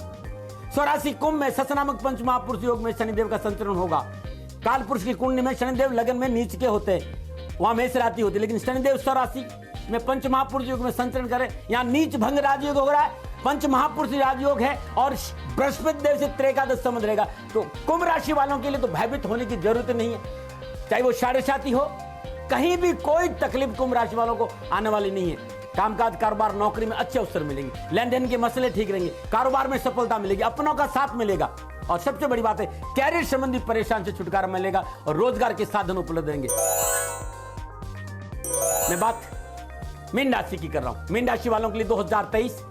स्वराशि कुंभ में शश नामक पंच महापुरुष योग में शनिदेव का संचरण होगा। काल पुरुष की कुंडली में शनिदेव लगन में नीच के होते हैं, वहां मेष राशि होती है, लेकिन शनिदेव स्वराशि में पंच महापुरुष योग में संचरण करें। यहाँ नीच भंग राजयोग हो रहा है, पंच महापुरुष राजयोग है और बृहस्पति देव से त्रिएकादश संबंध रहेगा। तो कुंभ राशि वालों के लिए तो भयभीत होने की जरूरत नहीं है, चाहे वो साढ़े साथी हो, कहीं भी कोई तकलीफ कुंभ राशि वालों को आने वाली नहीं है। कामकाज, कारोबार, नौकरी में अच्छे अवसर मिलेंगे। लेन देन के मसले ठीक रहेंगे। कारोबार में सफलता मिलेगी। अपनों का साथ मिलेगा और सबसे बड़ी बात है कैरियर संबंधी परेशान से छुटकारा मिलेगा और रोजगार के साधन उपलब्ध रहेंगे। मैं बात मीन राशि की कर रहा हूं। मीन राशि वालों के लिए 2023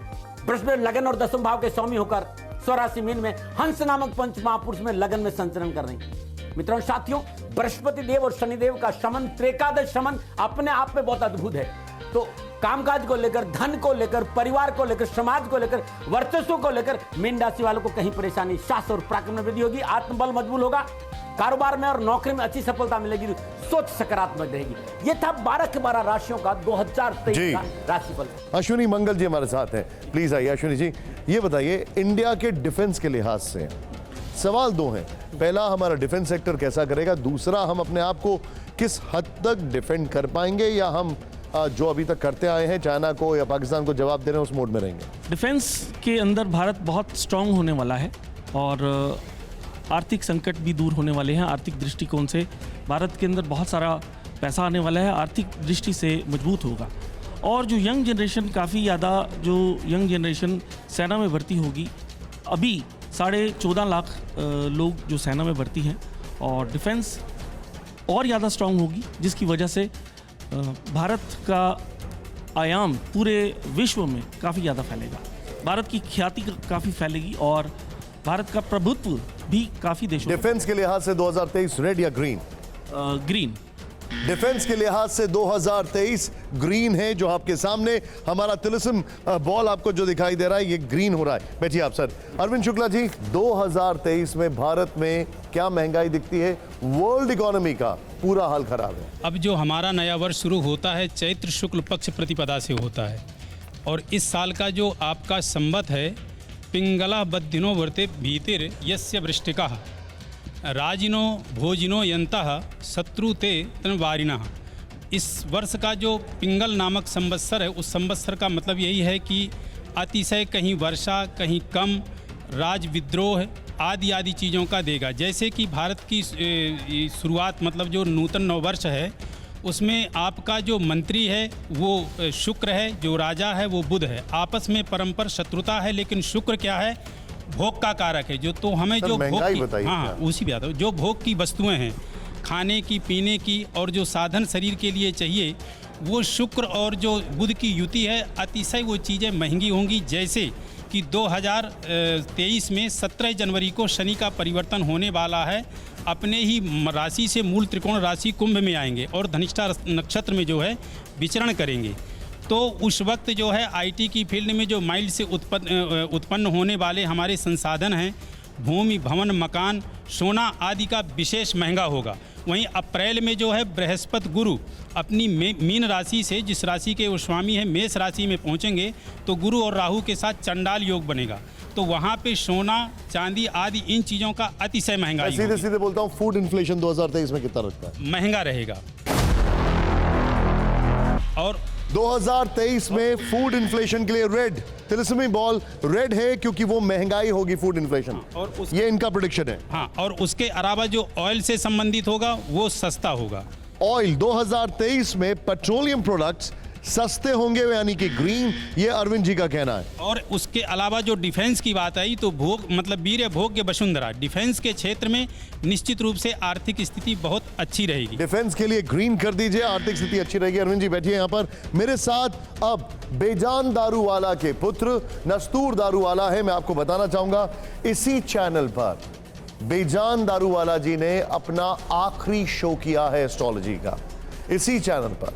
बृहस्पति लगन और दसम भाव के स्वामी होकर स्वराशि मीन में हंस नामक पंच महापुरुष में लगन में संचरण कर रहे हैं। मित्रों, साथियों, बृहस्पति देव और शनिदेव का संबंध, त्रिएकादश संबंध अपने आप में बहुत अद्भुत है। तो कामकाज को लेकर, धन को लेकर, परिवार को लेकर, समाज को लेकर, वर्चस्व को लेकर मीन राशि वालों को कहीं परेशानी, साहस और पराक्रम में वृद्धि होगी। आत्मबल मजबूत होगा। कारोबार में और नौकरी में अच्छी सफलता मिलेगी। सोच सकारात्मक रहेगी। ये था 12 के 12 राशियों का 2023 का राशिफल। अश्विनी मंगल जी हमारे साथ हैं। प्लीज आइए अश्विनी जी, ये बताइए इंडिया के डिफेंस के लिहाज से सवाल 2 हैं। पहला, हमारा डिफेंस सेक्टर कैसा करेगा? दूसरा, हम अपने आप को किस हद तक डिफेंड कर पाएंगे या हम जो अभी तक करते आए हैं चाइना को या पाकिस्तान को जवाब दे रहे हैं उस मोड में रहेंगे? डिफेंस के अंदर भारत बहुत स्ट्रांग होने वाला है और आर्थिक संकट भी दूर होने वाले हैं। आर्थिक दृष्टिकोण से भारत के अंदर बहुत सारा पैसा आने वाला है, आर्थिक दृष्टि से मजबूत होगा। और जो यंग जनरेशन, काफ़ी ज़्यादा जो यंग जनरेशन सेना में भर्ती होगी, अभी 14.5 लाख लोग जो सेना में भर्ती हैं और डिफेंस और ज़्यादा स्ट्रांग होगी, जिसकी वजह से भारत का आयाम पूरे विश्व में काफ़ी ज़्यादा फैलेगा। भारत की ख्याति काफ़ी फैलेगी और भारत का प्रभुत्व भी काफ़ी देशों। डिफेंस के लिहाज से 2023 रेड या ग्रीन? ग्रीन। डिफेंस के लिहाज से 2023 ग्रीन है। जो आपके सामने हमारा तिलिस्म बॉल आपको जो दिखाई दे रहा है ये ग्रीन हो रहा है। बैठिए आप सर। अरविंद शुक्ला जी, 2023 में भारत में क्या महंगाई दिखती है? वर्ल्ड इकोनॉमी का पूरा हाल खराब है। अब जो हमारा नया वर्ष शुरू होता है चैत्र शुक्ल पक्ष प्रतिपदा से होता है और इस साल का जो आपका संवत है पिंगला बद्दिनो वर्ते भीतिर यस्य वृष्टिका राजिनो भोजिनो यंतः शत्रुते तनवारिणः। इस वर्ष का जो पिंगल नामक संवत्सर है उस संवत्सर का मतलब यही है कि अतिशय कहीं वर्षा, कहीं कम, राज विद्रोह आदि आदि चीज़ों का देगा। जैसे कि भारत की शुरुआत मतलब जो नूतन नववर्ष है उसमें आपका जो मंत्री है वो शुक्र है, जो राजा है वो बुध है। आपस में परस्पर शत्रुता है, लेकिन शुक्र क्या है? भोग का कारक है। जो तो हमें जो भोग की, हाँ उसी बात है, जो भोग की वस्तुएं हैं खाने की, पीने की और जो साधन शरीर के लिए चाहिए वो शुक्र और जो बुध की युति है अतिशय वो चीज़ें महंगी होंगी। जैसे कि 2023 में 17 जनवरी को शनि का परिवर्तन होने वाला है। अपने ही राशि से मूल त्रिकोण राशि कुंभ में आएंगे और धनिष्ठा नक्षत्र में जो है विचरण करेंगे। तो उस वक्त जो है आईटी की फील्ड में जो माइल्ड से उत्पन्न होने वाले हमारे संसाधन हैं भूमि, भवन, मकान, सोना आदि का विशेष महंगा होगा। वहीं अप्रैल में जो है बृहस्पति गुरु अपनी मीन राशि से, जिस राशि के वो स्वामी है, मेष राशि में पहुंचेंगे तो गुरु और राहु के साथ चंडाल योग बनेगा। तो वहाँ पे सोना, चांदी आदि इन चीज़ों का अतिशय महंगाई सीधे सीधे बोलता हूँ, फूड इन्फ्लेशन 2023 में कितना लगता है? महंगा रहेगा। और 2023 में फूड इन्फ्लेशन के लिए रेड तिलिस्मी बॉल रेड है, क्योंकि वो महंगाई होगी, फूड इन्फ्लेशन, और ये इनका प्रेडिक्शन है। हाँ, और उसके अलावा जो ऑयल से संबंधित होगा वो सस्ता होगा। ऑयल 2023 में पेट्रोलियम प्रोडक्ट्स सस्ते होंगे, यानी कि ग्रीन, ये अरविंद जी का कहना है। और उसके अलावा जो डिफेंस की बात आई तो भोग मतलब वीर्य भोग्य वसुंधरा, डिफेंस के क्षेत्र में निश्चित रूप से आर्थिक स्थिति बहुत अच्छी रहेगी। डिफेंस के लिए ग्रीन कर दीजिए, आर्थिक स्थिति अच्छी रहेगी। अरविंद जी बैठिए यहाँ पर मेरे साथ। अब बेजान दारूवाला के पुत्र नस्तूर दारूवाला है। मैं आपको बताना चाहूंगा, इसी चैनल पर बेजान दारूवाला जी ने अपना आखिरी शो किया है एस्ट्रोलॉजी का। इसी चैनल पर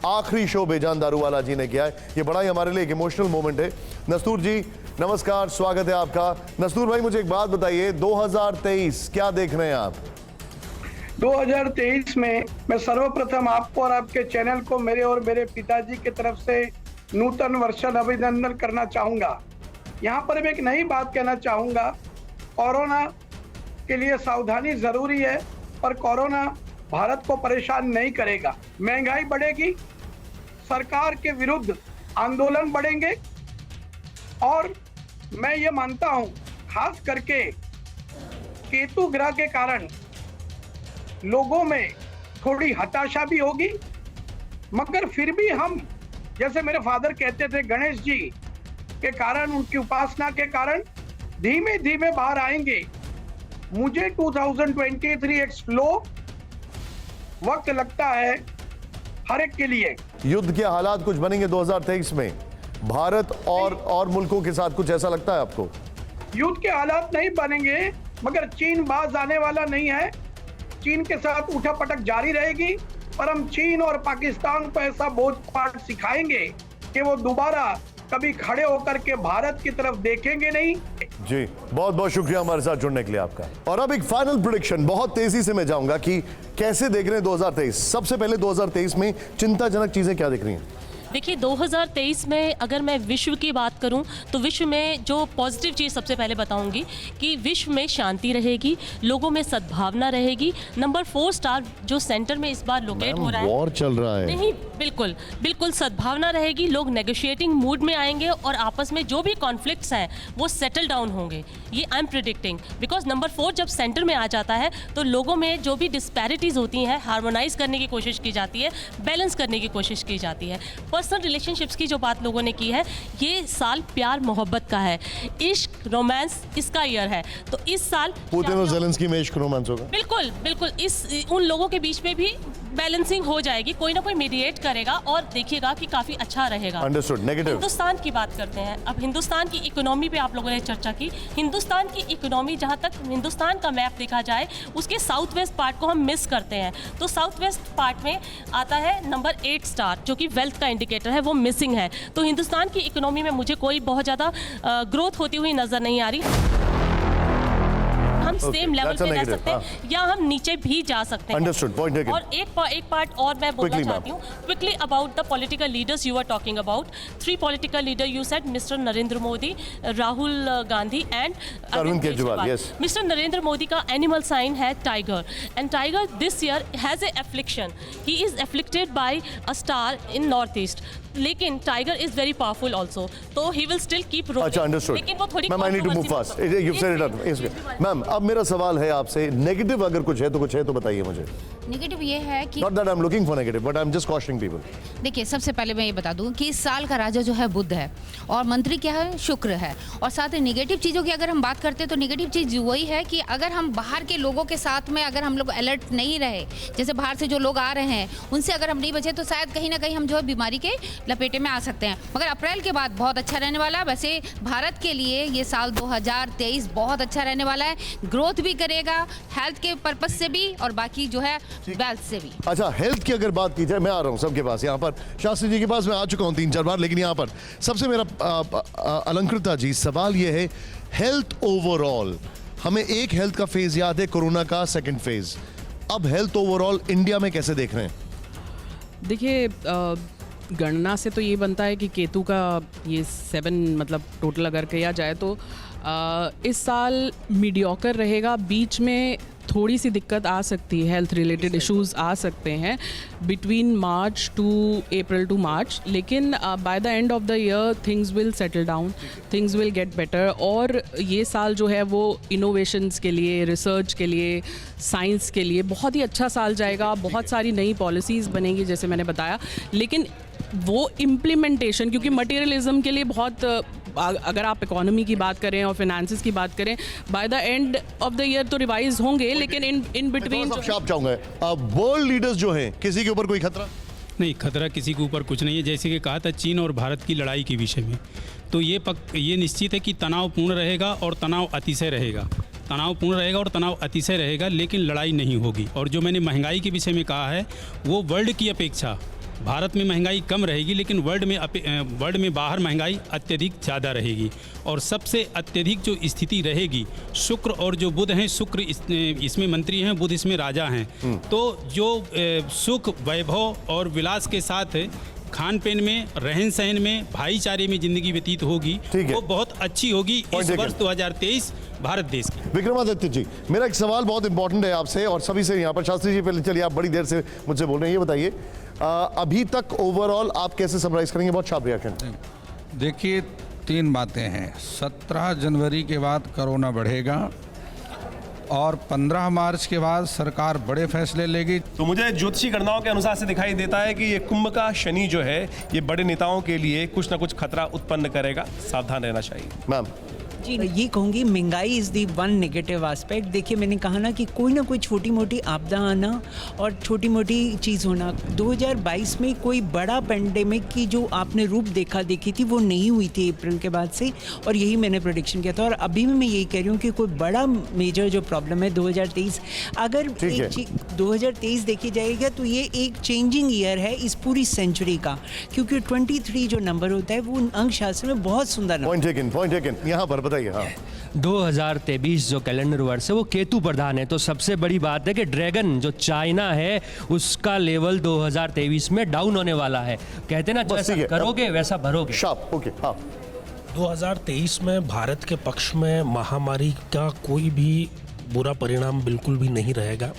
आखिरी शो बेजान दारूवाला जी ने किया है। ये बड़ा ही हमारे लिए एक इमोशनल मोमेंट है। नस्तूर जी नमस्कार, स्वागत है आपका। नस्तूर भाई, मुझे एक बात बताइए, 2023 क्या देख रहे हैं आप? 2023 में मैं सर्वप्रथम आपको और आपके चैनल को मेरे और मेरे पिताजी की तरफ से नूतन वर्ष अभिनंदन करना चाहूंगा। यहाँ पर मैं एक नई बात कहना चाहूंगा, कोरोना के लिए सावधानी जरूरी है, पर कोरोना भारत को परेशान नहीं करेगा। महंगाई बढ़ेगी, सरकार के विरुद्ध आंदोलन बढ़ेंगे, और मैं ये मानता हूं खास करके केतु ग्रह के कारण लोगों में थोड़ी हताशा भी होगी, मगर फिर भी हम, जैसे मेरे फादर कहते थे, गणेश जी के कारण, उनकी उपासना के कारण धीमे धीमे बाहर आएंगे। मुझे 2023 एक स्लो वक्त लगता है हर एक के लिए। युद्ध के हालात कुछ बनेंगे 2023 में भारत और मुल्कों के साथ, कुछ ऐसा लगता है आपको? युद्ध के हालात नहीं बनेंगे, मगर चीन बाज आने वाला नहीं है। चीन के साथ उठापटक जारी रहेगी, पर हम चीन और पाकिस्तान को ऐसा बोझ पाठ सिखाएंगे कि वो दोबारा कभी खड़े होकर के भारत की तरफ देखेंगे नहीं। जी, बहुत बहुत शुक्रिया हमारे साथ जुड़ने के लिए आपका। और अब एक फाइनल प्रेडिक्शन, बहुत तेजी से मैं जाऊंगा कि कैसे देख रहे हैं 2023। सबसे पहले 2023 में चिंताजनक चीजें क्या दिख रही हैं? देखिए 2023 में अगर मैं विश्व की बात करूं तो विश्व में जो पॉजिटिव चीज़ सबसे पहले बताऊंगी कि विश्व में शांति रहेगी, लोगों में सद्भावना रहेगी। नंबर 4 स्टार जो सेंटर में इस बार लोकेट हो रहा है, वॉर चल रहा है, नहीं, बिल्कुल बिल्कुल सद्भावना रहेगी। लोग नेगोशिएटिंग मूड में आएंगे और आपस में जो भी कॉन्फ्लिक्ट्स हैं वो सेटल डाउन होंगे। ये I am predicting, because number 4 जब सेंटर में आ जाता है तो लोगों में जो भी डिस्पैरिटीज़ होती हैं हार्मोनाइज करने की कोशिश की जाती है, बैलेंस करने की कोशिश की जाती है। पर्सनल रिलेशनशिप्स की जो बात लोगों ने की है, ये साल प्यार मोहब्बत का है, इश्क रोमांस इसका ईयर है। तो इस साल पुतिन और ज़ेलेंस्की में इश्क रोमांस होगा। बिल्कुल बिल्कुल, इस उन लोगों के बीच में भी बैलेंसिंग हो जाएगी, कोई ना कोई मीडिएट करेगा और देखिएगा कि काफी अच्छा रहेगा। अंडरस्टूड। नेगेटिव हिंदुस्तान की बात करते हैं। अब हिंदुस्तान की इकोनॉमी पे आप लोगों ने चर्चा की। हिंदुस्तान की इकोनॉमी, जहां तक हिंदुस्तान का मैप देखा जाए, उसके साउथ वेस्ट पार्ट को हम मिस करते हैं। तो साउथ वेस्ट पार्ट में आता है नंबर 8 स्टार, जो कि वेल्थ का इंडिकेटर है, वो मिसिंग है। तो हिंदुस्तान की इकोनॉमी में मुझे कोई बहुत ज़्यादा ग्रोथ होती हुई नजर नहीं आ रही। हम सेम लेवल पे रह सकते हैं या हम नीचे भी जा सकते हैं। Understood, point taken. और एक पार्ट और मैं बोलना चाहती हूँ quickly about the political leaders you are talking about. 3 political leader you said, mister Narendra Modi, Rahul Gandhi and Arvind Kejriwal. Yes, mister Narendra Modi का एनिमल साइन है tiger, and tiger this year has a affliction. He is afflicted by a star in north east, लेकिन tiger is very powerful also, तो he will still keep rolling. अच्छा, understood. लेकिन वो थोड़ी ma'am, I need to move fast, you said it up. Ma'am, अब मेरा सवाल है आपसे, नेगेटिव अगर कुछ है तो बताइए मुझे। नेगेटिव ये है कि not that I am looking for negative, but I am just कॉशनिंग people. देखिए, सबसे पहले मैं ये बता दूं कि इस साल का राजा जो है बुध है और मंत्री क्या है, शुक्र है। और साथ ही नेगेटिव चीज़ों की अगर हम बात करते हैं तो नेगेटिव चीज़ वही है कि अगर हम बाहर के लोगों के साथ में अगर हम लोग अलर्ट नहीं रहे, जैसे बाहर से जो लोग आ रहे हैं उनसे अगर हम नहीं बचे तो शायद कहीं ना कहीं हम जो है बीमारी के लपेटे में आ सकते हैं। मगर अप्रैल के बाद बहुत अच्छा रहने वाला है। वैसे भारत के लिए ये साल 2023 बहुत अच्छा रहने वाला है, ग्रोथ भी करेगा, हेल्थ के पर्पज से भी और बाकी जो है वेल्थ से भी। अच्छा, हेल्थ की अगर बात की जाए, मैं आ रहा हूँ सबके पास, यहाँ पर शास्त्री जी के पास मैं आ चुका हूँ 3-4 बार, लेकिन यहाँ पर सबसे मेरा अलंकृता जी सवाल ये है, हेल्थ ओवरऑल हमें एक हेल्थ का फेज याद है, कोरोना का सेकंड फेज। अब हेल्थ ओवरऑल इंडिया में कैसे देख रहे हैं? देखिए, गणना से तो ये बनता है कि केतु का ये 7 मतलब टोटल अगर किया जाए तो इस साल मीडियोकर रहेगा। बीच में थोड़ी सी दिक्कत आ सकती है, हेल्थ रिलेटेड इश्यूज आ सकते हैं between March to April to March, लेकिन by the end of the year things will settle down, things will get better. और ये साल जो है वो इनोवेशंस के लिए, रिसर्च के लिए, साइंस के लिए बहुत ही अच्छा साल जाएगा। बहुत सारी नई पॉलिसीज़ बनेंगी जैसे मैंने बताया, लेकिन वो इम्प्लीमेंटेशन, क्योंकि मटेरियलिज्म के लिए बहुत, अगर आप इकोनॉमी की बात करें और फाइनेंसेस की बात करें, bye the end of the year तो रिवाइज होंगे, लेकिन इन बिटवीन आप चाहूंगा वर्ल्ड लीडर्स जो हैं, किसी के ऊपर कोई खतरा नहीं? खतरा किसी के ऊपर कुछ नहीं है। जैसे कि कहा था चीन और भारत की लड़ाई के विषय में, तो ये निश्चित है कि तनावपूर्ण रहेगा और तनाव अतिशय रहेगा, तनावपूर्ण रहेगा और तनाव अतिशय रहेगा, लेकिन लड़ाई नहीं होगी। और जो मैंने महंगाई के विषय में कहा है, वो वर्ल्ड की अपेक्षा भारत में महंगाई कम रहेगी, लेकिन वर्ल्ड में बाहर महंगाई अत्यधिक ज़्यादा रहेगी। और सबसे अत्यधिक जो स्थिति रहेगी, शुक्र और जो बुध हैं, शुक्र इसमें मंत्री हैं, बुध इसमें राजा हैं, तो जो सुख, वैभव और विलास के साथ खान पीन में, रहन सहन में, भाईचारे में जिंदगी व्यतीत होगी, वो बहुत अच्छी होगी इस वर्ष 2023 भारत देश की। विक्रमादित्य जी, मेरा एक सवाल बहुत इंपॉर्टेंट है आपसे और सभी से यहाँ पर। शास्त्री जी, पहले चलिए, आप बड़ी देर से मुझसे बोल रहे हैं, ये बताइए अभी तक ओवरऑल आप कैसे समराइज करेंगे? बहुत शार्प रिएक्शन। देखिए, 3 बातें हैं। 17 जनवरी के बाद कोरोना बढ़ेगा और 15 मार्च के बाद सरकार बड़े फैसले लेगी। तो मुझे ज्योतिषी गणनाओं के अनुसार से दिखाई देता है कि ये कुंभ का शनि जो है, ये बड़े नेताओं के लिए कुछ ना कुछ खतरा उत्पन्न करेगा, सावधान रहना चाहिए। मैम जी, ये कहूँगी महंगाई is the one negative aspect. देखिए, मैंने कहा ना कि कोई ना कोई छोटी मोटी आपदा आना और छोटी मोटी चीज़ होना। 2022 में कोई बड़ा पेंडेमिक की जो आपने रूप देखी थी, वो नहीं हुई थी अप्रैल के बाद से, और यही मैंने प्रेडिक्शन किया था। और अभी भी मैं यही कह रही हूँ कि कोई बड़ा मेजर जो प्रॉब्लम है 2023, अगर 2023 देखी जाएगा तो ये एक चेंजिंग ईयर है इस पूरी सेंचुरी का, क्योंकि 23 जो नंबर होता है वो अंक शास्त्र में बहुत सुंदर पॉइंट टेकन। यहाँ पर बताइए। हाँ, 2023 जो कैलेंडर वर्ष है वो केतु प्रधान है, तो सबसे बड़ी बात है कि ड्रैगन जो चाइना है उसका लेवल 2023 में डाउन होने वाला है। कहते ना, जैसा करोगे वैसा भरोगे। Sharp, okay. हाँ, 2023 में भारत के पक्ष में महामारी का कोई भी बुरा परिणाम बिल्कुल भी नहीं रहेगा।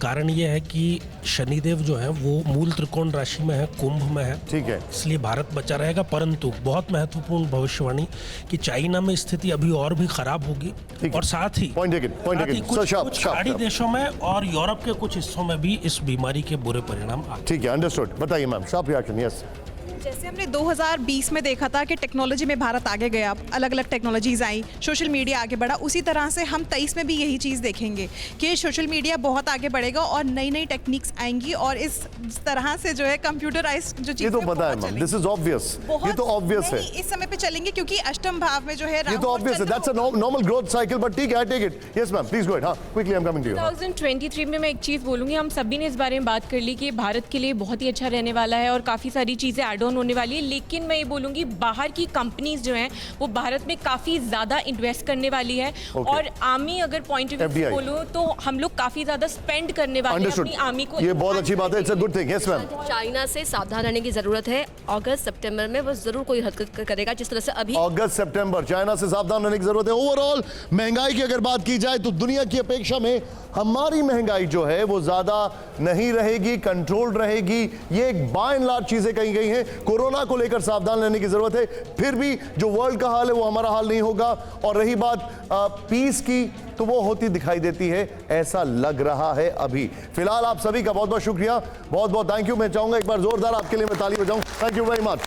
कारण यह है कि शनिदेव जो है वो मूल त्रिकोण राशि में है, कुंभ में है, ठीक है, इसलिए भारत बचा रहेगा। परंतु बहुत महत्वपूर्ण भविष्यवाणी कि चाइना में स्थिति अभी और भी खराब होगी, और साथ ही कुछ पहाड़ी देशों में और यूरोप के कुछ हिस्सों में भी इस बीमारी के बुरे परिणाम आए। ठीक है, अंडरस्टूड। बताइए मैम, शार्प रिएक्शन। यस, जैसे हमने 2020 में देखा था कि टेक्नोलॉजी में भारत आगे गया, अलग अलग टेक्नोलॉजीज आई, सोशल मीडिया आगे बढ़ा, उसी तरह से हम 23 में भी यही चीज़ देखेंगे कि सोशल मीडिया बहुत आगे बढ़ेगा और नई नई टेक्निक्स आएंगी, और इस तरह से जो है कंप्यूटराइज जो चीज़, ये तो पता है मैम, दिस इज ऑब्वियस, ये तो ऑब्वियस है, इस समय पे चलेंगे क्योंकि अष्टम भाव में जो है ये तो ऑब्वियस है, that's a normal growth cycle, but ठीक है, take it. Yes ma'am, please go ahead. हां, quickly I am coming to you. 2023 में मैं एक चीज़ बोलूँगी, हम सभी ने इस बारे में बात कर ली कि भारत के लिए बहुत ही अच्छा रहने वाला है और काफ़ी सारी चीज़ें ऐड ऑन होने वाली है, लेकिन मैं ये बोलूँगी बाहर की कंपनीज जो हैं वो भारत में काफ़ी ज़्यादा इन्वेस्ट करने वाली है, और आर्मी अगर पॉइंट ऑफ व्यू से बोलूँ तो हम लोग काफ़ी ज़्यादा स्पेंड करने वाले हैं अपनी आर्मी को। ये बहुत अच्छी बात है, it's a good thing. Yes ma'am, China से सावधान रहने की जरूरत है। अगस्त सितंबर में वो जरूर कोई हरकत करेगा, जिस तरह से अभी अगस्त सितंबर चाइना से सावधान रहने की जरूरत है। ओवरऑल महंगाई की अगर बात की जाए तो दुनिया की अपेक्षा में हमारी महंगाई जो है वो ज्यादा नहीं रहेगी, कंट्रोल रहेगी। ये एक बाय एंड लार्ज चीजें कही गई हैं। कोरोना को लेकर सावधान रहने की जरूरत है, फिर भी जो वर्ल्ड का हाल है वो हमारा हाल नहीं होगा। और रही बात पीस की, तो वो होती दिखाई देती है, ऐसा लग रहा है अभी। फिलहाल आप सभी का बहुत बहुत शुक्रिया, बहुत बहुत थैंक यू। मैं चाहूंगा एक बार जोरदार आपके लिए मैं ताली बजाऊं। Thank you very much.